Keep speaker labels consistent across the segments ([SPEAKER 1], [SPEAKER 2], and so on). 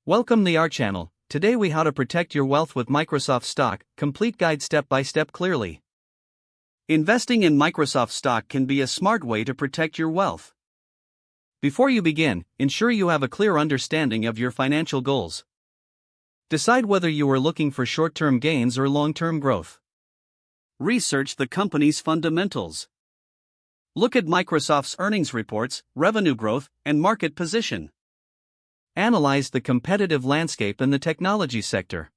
[SPEAKER 1] Welcome to our channel. Today we how to protect your wealth with Microsoft stock, complete guide step by step clearly. Investing in Microsoft stock can be a smart way to protect your wealth. Before you begin, ensure you have a clear understanding of your financial goals. Decide whether you are looking for short-term gains or long-term growth. Research the company's fundamentals. Look at Microsoft's earnings reports, revenue growth, and market position. Analyze the competitive landscape in the technology sector.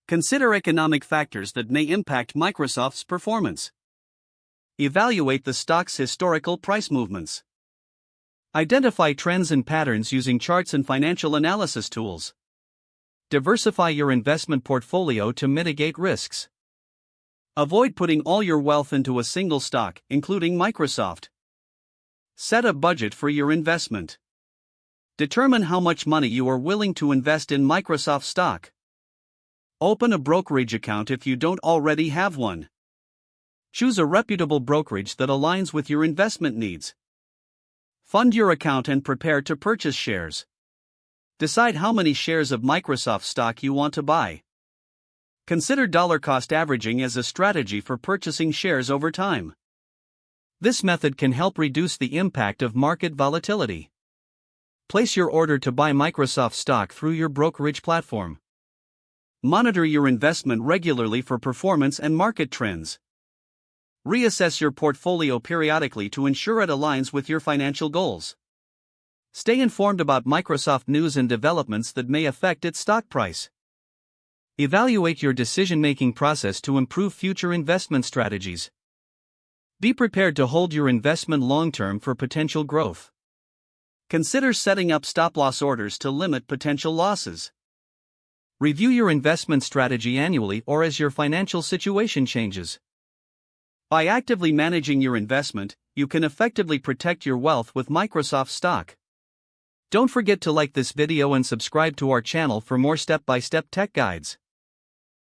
[SPEAKER 1] Consider economic factors that may impact Microsoft's performance. Evaluate the stock's historical price movements. Identify trends and patterns using charts and financial analysis tools. Diversify your investment portfolio to mitigate risks. Avoid putting all your wealth into a single stock, including Microsoft. Set a budget for your investment. Determine how much money you are willing to invest in Microsoft stock. Open a brokerage account if you don't already have one. Choose a reputable brokerage that aligns with your investment needs. Fund your account and prepare to purchase shares. Decide how many shares of Microsoft stock you want to buy. Consider dollar cost averaging as a strategy for purchasing shares over time. This method can help reduce the impact of market volatility. Place your order to buy Microsoft stock through your brokerage platform. Monitor your investment regularly for performance and market trends. Reassess your portfolio periodically to ensure it aligns with your financial goals. Stay informed about Microsoft news and developments that may affect its stock price. Evaluate your decision-making process to improve future investment strategies. Be prepared to hold your investment long-term for potential growth. Consider setting up stop-loss orders to limit potential losses. Review your investment strategy annually or as your financial situation changes. By actively managing your investment, you can effectively protect your wealth with Microsoft stock. Don't forget to like this video and subscribe to our channel for more step-by-step tech guides.